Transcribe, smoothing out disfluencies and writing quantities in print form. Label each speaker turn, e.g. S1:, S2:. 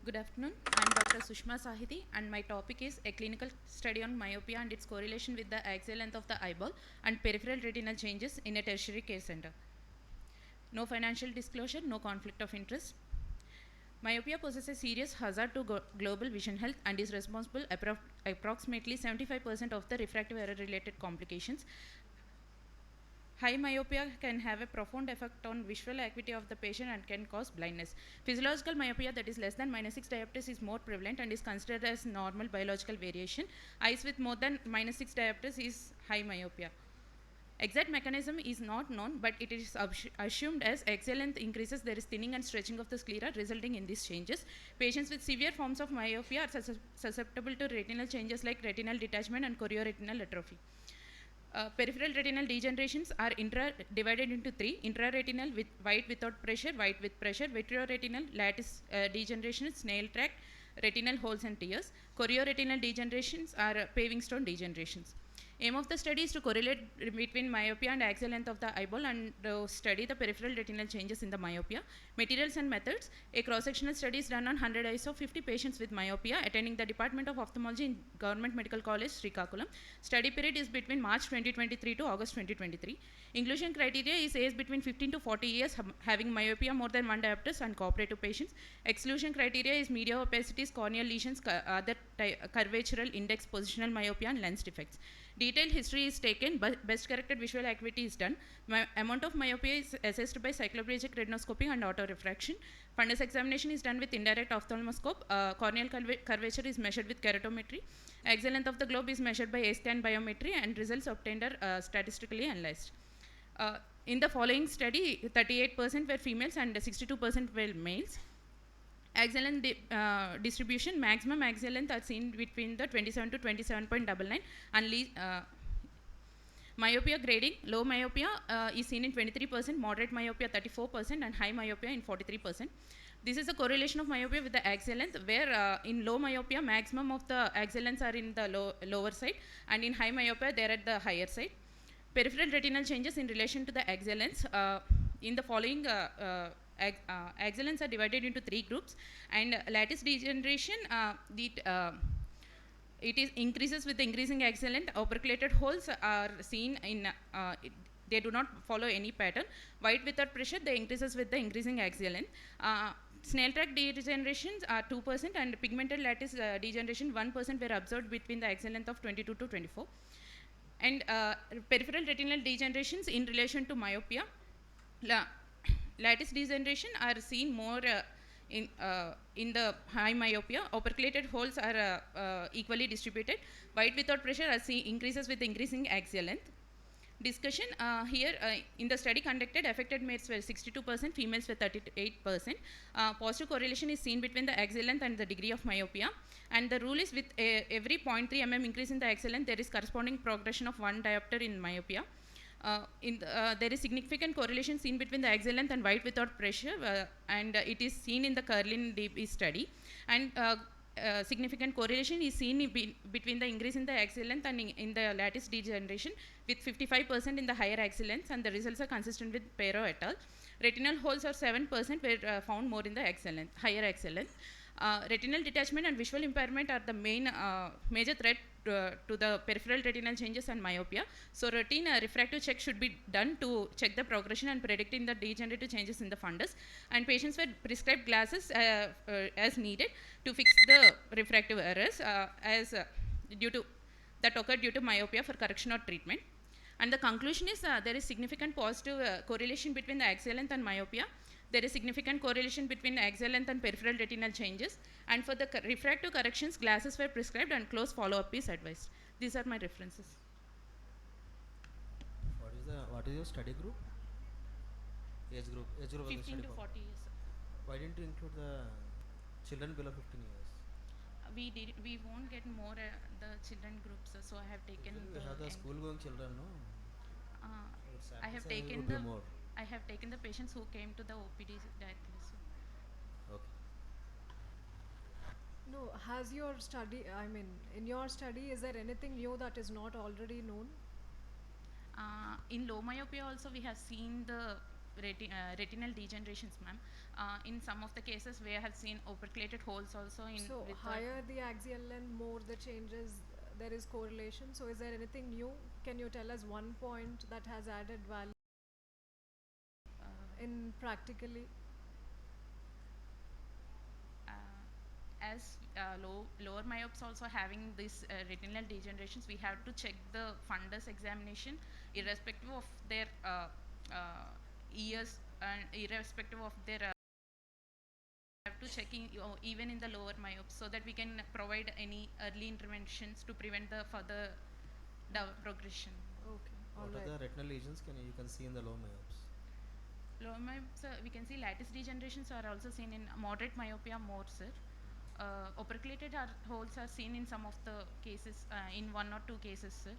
S1: Good afternoon. I'm Dr. Sushma Sahithi, and my topic is a clinical study on myopia and its correlation with the axial length of the eyeball and peripheral retinal changes in a tertiary care center. No financial disclosure, no conflict of interest. Myopia poses a serious hazard to global vision health and is responsible approximately 75% of the refractive error related complications. High myopia can have a profound effect on visual acuity of the patient and can cause blindness. Physiological myopia, that is less than -6 diopters, is more prevalent and is considered as normal biological variation. Eyes with more than -6 diopters is high myopia. Exact mechanism is not known, but it is assumed as axial length increases, there is thinning and stretching of the sclera resulting in these changes. Patients with severe forms of myopia are susceptible to retinal changes like retinal detachment and chorioretinal atrophy. Peripheral retinal degenerations are divided into three: intraretinal with white without pressure, white with pressure; vitreoretinal, lattice degeneration, snail tract, retinal holes and tears. Chorioretinal degenerations are paving stone degenerations. Aim of the study is to correlate between myopia and axial length of the eyeball and study the peripheral retinal changes in the myopia. Materials and methods: a cross-sectional study is done on 100 eyes of 50 patients with myopia attending the Department of Ophthalmology in Government Medical College, Srikakulam. Study period is between March 2023 to August 2023. Inclusion criteria is age between 15 to 40 years having myopia more than 1 diopters and cooperative patients. Exclusion criteria is media opacities, corneal lesions, other curvatural index, positional myopia and lens defects. Detailed history is taken, but best corrected visual acuity is done. Amount of myopia is assessed by cycloplegic retinoscopy and autorefraction. Fundus examination is done with indirect ophthalmoscope. Corneal curvature is measured with keratometry. Axial length of the globe is measured by A-scan biometry, and results obtained are statistically analyzed. In the following study, 38% were females and 62% were males. Axial length distribution: maximum axial length are seen between the 27 to 27.99, and myopia grading: low myopia is seen in 23%, moderate myopia 34%, and high myopia in 43%. This is a correlation of myopia with the axial length, where in low myopia maximum of the axial lengths are in the lower side, and in high myopia they are at the higher side. Peripheral retinal changes in relation to the axial lengths: in the following axial lengths are divided into three groups, and lattice degeneration, it is increases with the increasing axial length. Operculated holes are seen in they do not follow any pattern. White without pressure, they increases with the increasing axial length. Snail tract degenerations are 2%, and pigmented lattice degeneration 1% were observed between the axial length of 22 to 24. And peripheral retinal degenerations in relation to myopia: lattice degeneration are seen more in the high myopia. Operculated holes are equally distributed. White without pressure are increases with increasing axial length. Discussion here: in the study conducted, affected males were 62%, females were 38%. Positive correlation is seen between the axial length and the degree of myopia, and the rule is with every 0.3 mm increase in the axial length, there is corresponding progression of 1 diopter in myopia. There is significant correlation seen between the axial length and white without pressure, and it is seen in the Curlin-DB study, and significant correlation is seen between the increase in the axial length and in the lattice degeneration, with 55% in the higher axial length, and the results are consistent with Pero et al. Retinal holes are 7% were found more in the axial length, higher axial length. Retinal detachment and visual impairment are the major threat to the peripheral retinal changes and myopia. So routine refractive check should be done to check the progression and predicting the degenerative changes in the fundus, and patients were prescribed glasses as needed to fix the refractive errors that occurred due to myopia for correction or treatment. And the conclusion is there is significant positive correlation between the axial length and myopia. There is significant correlation between axial length and peripheral retinal changes, and for the refractive corrections, glasses were prescribed and close follow-up is advised. These are my references.
S2: What is your study group? Age group
S1: 15 to 40 years.
S2: Why didn't you include the children below 15 years?
S1: We won't get more the children groups, so I have taken.
S2: We have the school-going children, no?
S1: I have taken the patients who came to the OPD directly. So.
S2: Okay.
S3: No, has your study, in your study, is there anything new that is not already known?
S1: In low myopia also we have seen the retinal degenerations, ma'am. In some of the cases, we have seen operculated holes also in.
S3: So
S1: with
S3: higher the axial length, more the changes, there is correlation. So is there anything new? Can you tell us one point that has added value in practically?
S1: As lower myopes also having this retinal degenerations, we have to check the fundus examination irrespective of their years and irrespective of their have to checking even in the lower myopes, so that we can provide any early interventions to prevent the further progression.
S3: Okay, all
S2: What are
S3: right.
S2: the retinal lesions you can see in the low myopes?
S1: Lower myopes, we can see lattice degenerations are also seen in moderate myopia more, sir. Operculated holes are seen in some of the cases, in 1 or 2 cases, sir.